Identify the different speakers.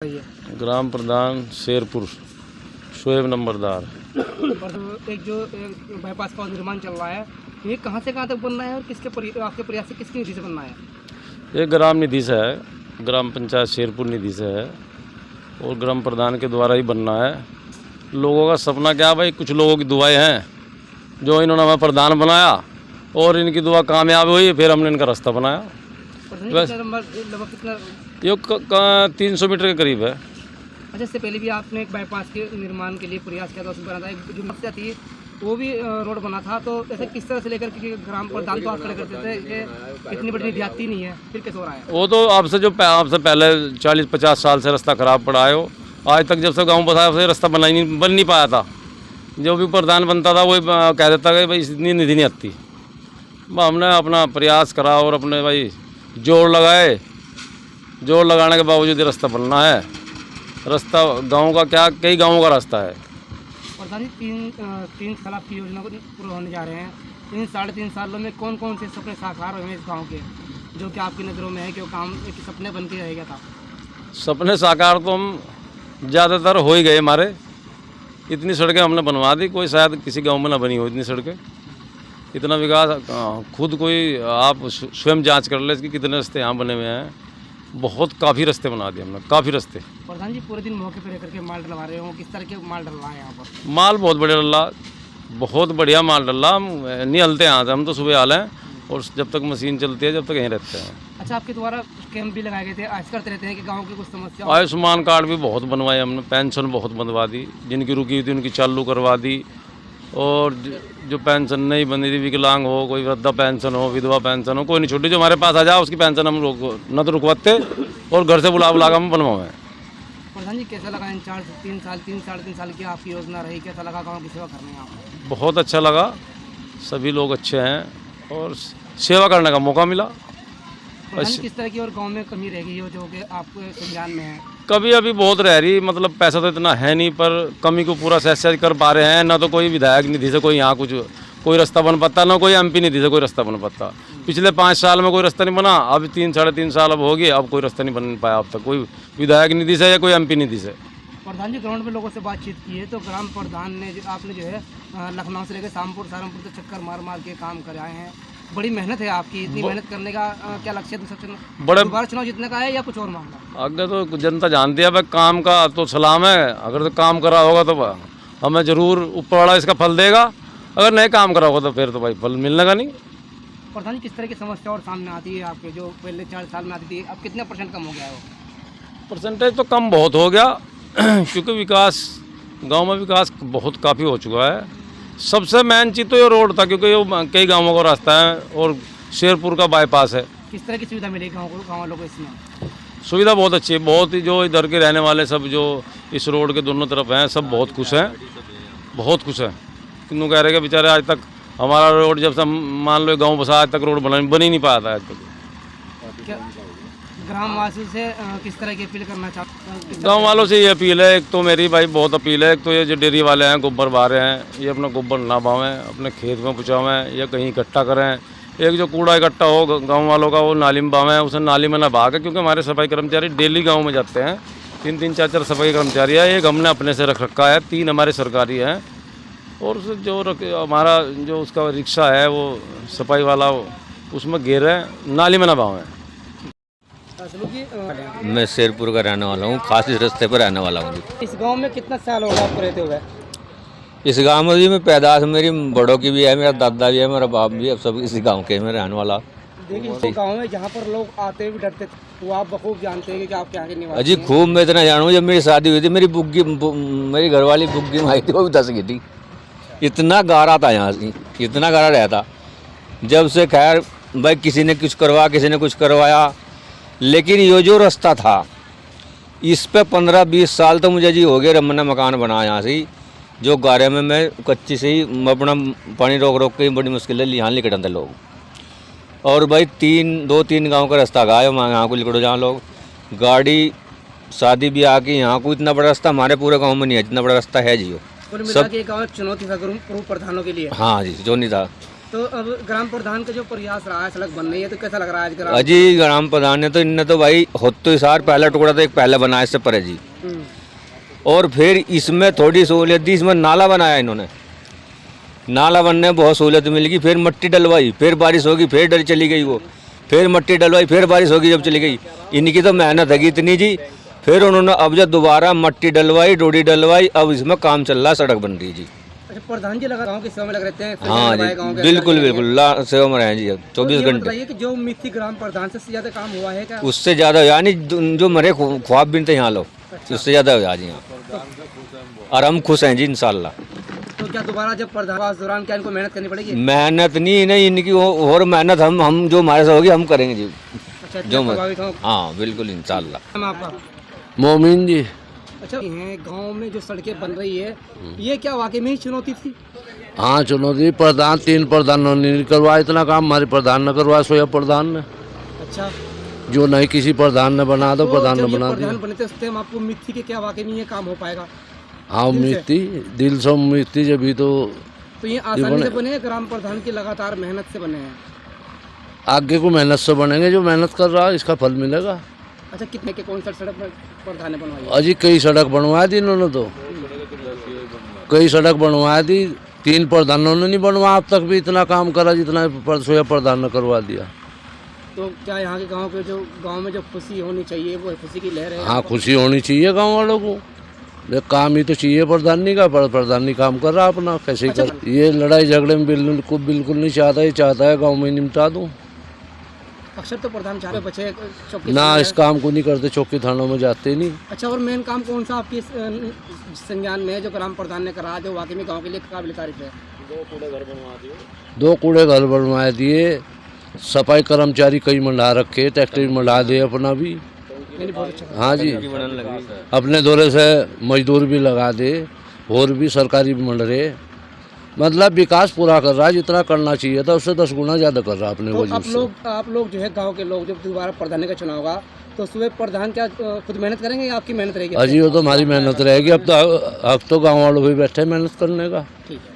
Speaker 1: ग्राम प्रधान शेरपुर शोएब नंबरदार।
Speaker 2: एक जो बाईपास का निर्माण चल रहा है, ये कहाँ से कहाँ तक बनना है और आपके प्रयास से किसकी निधि से बनना है?
Speaker 1: ये ग्राम निधि से है, ग्राम पंचायत शेरपुर निधि से है और ग्राम प्रधान के द्वारा ही बनना है। लोगों का सपना क्या भाई, कुछ लोगों की दुआएं हैं जो इन्होंने हमें प्रधान बनाया और इनकी दुआ कामयाब हुई, फिर हमने इनका रास्ता बनाया। बस ये 300 मीटर के करीब है।
Speaker 2: अच्छा, इससे पहले भी आपने एक बाईपास के निर्माण के लिए प्रयास किया था, उसमें बना था एक जो समस्या थी वो भी रोड बना था, तो ऐसे किस तरह से लेकर के ग्राम प्रधान तो आप खड़े करते थे कि इतनी बड़ी निधि आती नहीं है, फिर कैसे हो रहा है? वो
Speaker 1: तो आपसे पहले 40-50 साल से रास्ता खराब पड़ा है, हो आज तक जब से गाँव बसाया उसे रास्ता बन नहीं पाया था। जो भी प्रधान बनता था वो कह देता कि भाई इतनी निधि नहीं आती। हमने अपना प्रयास करा और अपने भाई जोर लगाए, जोर लगाने के बावजूद रास्ता बनना है। रास्ता गांव का क्या, कई गांवों का रास्ता है।
Speaker 2: प्रधान जी, 3 साल आपकी योजना को पूरे होने जा रहे हैं। इन 3.5 सालों में कौन कौन से सपने साकार हुए हैं इस गांव के, जो कि आपकी नज़रों में है कि वो काम एक सपने बन के रह गया था?
Speaker 1: सपने साकार तो हम ज़्यादातर हो ही गए हमारे। इतनी सड़कें हमने बनवा दी, कोई शायद किसी गाँव में ना बनी हो इतनी सड़कें। इतना विकास खुद कोई आप स्वयं जांच कर ले इसकी कितने रास्ते यहाँ बने हुए हैं। बहुत काफ़ी रास्ते बना दिए हमने, काफ़ी रास्ते।
Speaker 2: प्रधान जी, पूरे दिन मौके पर रहकर के माल डलवा रहे हो, किस तरह के माल डल रहा है यहाँ पर?
Speaker 1: माल बहुत बढ़िया डल रहा, बहुत बढ़िया माल डल रहा। हम नहीं हलते यहाँ से, हम तो सुबह हाल हैं और जब तक मशीन चलती है जब तक यहीं रहते हैं।
Speaker 2: अच्छा, आपके द्वारा कैंप भी लगाए गए थे, आज करते रहते हैं कि गाँव की कुछ समस्या?
Speaker 1: आयुष्मान कार्ड भी बहुत बनवाए हमने, पेंशन बहुत बनवा दी, जिनकी रुकी थी उनकी चालू करवा दी। और जो पेंशन नहीं बनी थी, विकलांग हो, कोई वृद्धा पेंशन हो, विधवा पेंशन हो, कोई नहीं छुट्टी जो हमारे पास आ जाए उसकी पेंशन हम लोग न तो रुकवाते और घर से बुला के हम बनवाए।
Speaker 2: प्रधान जी, कैसा लगा इन 3 साढ़े 3 साल की आपकी योजना रही, कैसा लगा गाँव की सेवा करने में?
Speaker 1: बहुत अच्छा लगा, सभी लोग अच्छे हैं और सेवा करने का मौका मिला।
Speaker 2: किस तरह की और गाँव में कमी रह गई हो जो कि आपको संज्ञान में है?
Speaker 1: कभी अभी बहुत रह रही, मतलब पैसा तो इतना है नहीं, पर कमी को पूरा सहज कर पा रहे हैं। ना तो कोई विधायक निधि से कोई यहाँ कोई रास्ता बन पाता, ना कोई MP निधि से कोई रास्ता बन पाता। पिछले 5 साल में कोई रास्ता नहीं बना, अब 3-3.5 साल अब हो गए, अब कोई रास्ता नहीं बन पाया अब तक, कोई विधायक निधि से या कोई MP निधि से।
Speaker 2: प्रधान जी, ग्राउंड में लोगों से बातचीत की है तो ग्राम प्रधान ने आपने जो है लखनऊ से लेकर सहारनपुर तक चक्कर मार के काम कर आए हैं। बड़ी मेहनत है आपकी, इतनी मेहनत करने का क्या लक्ष्य है? बड़े दोबारा चुनाव जीतने का है या कुछ और मामला?
Speaker 1: आगे तो जनता जानती है भाई, काम का तो सलाम है। अगर तो काम करा होगा तो हमें जरूर ऊपर वाला इसका फल देगा, अगर नहीं काम करा होगा तो फिर तो भाई फल मिलने का नहीं।
Speaker 2: प्रधान जी, किस तरह की समस्या और सामने आती है आपके, जो पहले 4 साल में आती थी, अब कितने % कम हो गया है वो?
Speaker 1: परसेंटेज तो कम बहुत हो गया क्योंकि विकास गांव में विकास बहुत काफ़ी हो चुका है। सबसे मेन चीज़ तो ये रोड था, क्योंकि ये कई गांवों का रास्ता है और शेरपुर का बाईपास है।
Speaker 2: किस तरह की सुविधा मिलेगी गाँव वालों को इसमें?
Speaker 1: सुविधा बहुत अच्छी है, बहुत ही जो इधर के रहने वाले सब जो इस रोड के दोनों तरफ हैं सब बहुत खुश हैं, बहुत खुश हैं। क्यों कह रहे कि बेचारे आज तक हमारा रोड जब से मान लो गाँव बसा आज तक रोड बन ही नहीं पाया था आज तक।
Speaker 2: ग्राम वासियों से किस तरह की अपील करना चाहते हैं?
Speaker 1: गाँव वालों से ये अपील है, एक तो मेरी भाई बहुत अपील है, एक तो ये जो डेयरी वाले हैं गोबर बहा रहे हैं, ये अपना गोबर ना बहावें, अपने खेत में पहुँचावें या कहीं इकट्ठा करें। एक जो कूड़ा इकट्ठा हो गाँव वालों का वो नाली में बहावें, उसे नाली में ना बहा के, क्योंकि हमारे सफाई कर्मचारी डेली गाँव में जाते हैं। 3-3, 4-4 सफाई कर्मचारी है, एक हमने अपने से रख रखा है, 3 हमारे सरकारी हैं और जो हमारा जो उसका रिक्शा है वो सफाई वाला उसमें घेरे नाली में ना बहावें।
Speaker 3: मैं शेरपुर का रहने वाला हूँ, खास इस रास्ते पर रहने वाला हूँ।
Speaker 2: इस गांव में कितना साल हो गया आपको रहते हुए?
Speaker 3: इस गांव में भी मैं पैदाश मेरी बड़ों की भी है, मेरा दादा भी है, मेरा बाप भी है, अब सब इसी गांव के में रहने वाला।
Speaker 2: देखिए, तो गांव में जहाँ पर लोग आते भी डरते थे, वो आप बखूब जानते हैं कि आप क्या के निवासी
Speaker 3: अजी खूब मैं इतना जानूँ, जब मेरी शादी हुई थी मेरी घरवाली बुग्गी में आई थी, वो भी 10 की थी। इतना गारा था यहाँ से, इतना गारा रहता। जब से खैर भाई किसी ने कुछ करवाया, किसी ने कुछ करवाया, लेकिन ये जो रास्ता था इस पे 15-20 साल तो मुझे जी हो गए। मैंने मकान बनाया यहाँ से ही, जो गारे में मैं कच्ची से ही अपना पानी रोक के बड़ी मुश्किल है यहाँ लिकटन थे लोग। और भाई 2-3 गांव का रास्ता गाय यहाँ को लिकड़ो, जहाँ लोग गाड़ी शादी भी आके यहाँ को इतना बड़ा रास्ता हमारे पूरे गाँव में नहीं है, जितना बड़ा रास्ता है जी।
Speaker 2: सब गाँव चुनौती था प्रधानों के लिए।
Speaker 3: हाँ जी, जो नहीं था
Speaker 2: तो अब ग्राम प्रधान का जो प्रयास रहा है, सड़क बन रही है, तो कैसा लग रहा है आज ग्राम?
Speaker 3: अजी ग्राम प्रधान ने तो इनने तो भाई होतो ही सार पहला टुकड़ा तो एक पहले बनाया इससे परे जी, और फिर इसमें थोड़ी सहूलियत दी, इसमें नाला बनाया इन्होंने, नाला बनने में बहुत सहूलियत मिलेगी, फिर मट्टी डलवाई, फिर बारिश होगी, फिर डल चली गई वो, फिर मट्टी डलवाई, फिर बारिश होगी जब चली गई। इनकी तो मेहनत है इतनी जी, फिर उन्होंने अब जब दोबारा मट्टी डलवाई, डोडी डलवाई, अब इसमें काम चल रहा है, सड़क बन रही है जी।
Speaker 2: अच्छा, प्रधान जी लगा गाँव की सेवा में लग रहते हैं?
Speaker 3: हाँ जी, बिल्कुल बिल्कुल सेवा में रहे जी, अब 24 घंटे।
Speaker 2: बताइए कि जो मिथी ग्राम प्रधान से ज्यादा काम हुआ है क्या?
Speaker 3: उससे ज़्यादा यानी जो मरे ख्वाब बिनते यहाँ लोग, उससे ज़्यादा हो आज यहाँ, और हम खुश हैं जी इंशाल्लाह।
Speaker 2: तो क्या दोबारा जब प्रधान के दौरान क्या इनको मेहनत करनी पड़ेगी?
Speaker 3: मेहनत नहीं इनकी और मेहनत हम जो हमारे से होगी हम करेंगे जी,
Speaker 2: अच्छा,
Speaker 3: जो
Speaker 2: प्रभावित हो?
Speaker 3: हाँ बिल्कुल इंशाल्लाह।
Speaker 2: नाम आपका?
Speaker 4: मोमिन जी।
Speaker 2: अच्छा, हैं गांव में जो सड़कें बन रही है, ये क्या वाकई में ही चुनौती थी?
Speaker 4: हाँ चुनौती, प्रधान 3 प्रधानों ने नहीं करवाया इतना काम, हमारे प्रधान ने करवाया, सोया प्रधान ने।
Speaker 2: अच्छा,
Speaker 4: जो नहीं किसी प्रधान ने बना दो,
Speaker 2: तो
Speaker 4: प्रधान ने
Speaker 2: जब ये
Speaker 4: बना दिया।
Speaker 2: प्रधान बने थे उस टाइम आपको उम्मीद थी कि क्या वाकई में ये काम हो पाएगा?
Speaker 4: हाँ
Speaker 2: दिल
Speaker 4: उम्मीद
Speaker 2: से?
Speaker 4: थी, दिल से उम्मीद थी, जब भी तो
Speaker 2: तो ये आसानी से बने हैं, ग्राम प्रधान की लगातार मेहनत से बने हैं?
Speaker 4: आगे को मेहनत से बनेंगे, जो मेहनत कर रहा है इसका फल मिलेगा।
Speaker 2: अच्छा, कितने के कौन सा सड़क प्रधान ने बनवाई है?
Speaker 4: अजी कई सड़क बनवा दी इन्होंने, तो कई सड़क बनवा दी, 3 प्रधानों ने नहीं बनवाया अब तक भी इतना काम करा जितना सोया प्रधान ने करवा दिया।
Speaker 2: तो क्या यहाँ के गांव के जो गांव में जो खुशी होनी चाहिए वो खुशी की लहर है?
Speaker 4: हाँ खुशी होनी चाहिए गांव वालों को, काम ही तो चाहिए प्रधानी का, प्रधानी काम कर रहा अपना, कैसे
Speaker 2: अच्छा,
Speaker 4: कर। ये लड़ाई झगड़े में बिल्कुल नहीं चाहता, ये चाहता है गांव में निपटा दूं।
Speaker 2: अक्सर तो प्रधान चाहे बचे चौकी
Speaker 4: ना
Speaker 2: थाने
Speaker 4: इस काम को नहीं करते, चौकी थानों में जाते नहीं।
Speaker 2: अच्छा, और मेन काम कौन सा आपके संज्ञान में है जो ग्राम प्रधान ने करा, जो वाकई में गांव के लिए काबिल तारीफ है?
Speaker 4: 2 कूड़े घर बनवा दिए, सफाई कर्मचारी कई मंडा रखे, ट्रैक्टर मंडा दे अपना भी।
Speaker 2: नहीं, बहुत अच्छा।
Speaker 4: हाँ जी, अपने दौरे से मजदूर भी लगा दे, और भी सरकारी भी मंड रहे, मतलब विकास पूरा कर रहा है, जितना करना चाहिए था उससे 10 गुना ज़्यादा कर रहा है अपने
Speaker 2: तो
Speaker 4: वजह से।
Speaker 2: आप लोग जो है गांव के लोग जब दोबारा प्रधान का चुनाव होगा तो सुबह प्रधान क्या खुद मेहनत करेंगे या आपकी मेहनत रहेगी?
Speaker 4: अजी वो तो हमारी मेहनत रहेगी, अब तो गाँव वालों भी बैठे मेहनत करने का।
Speaker 2: ठीक है।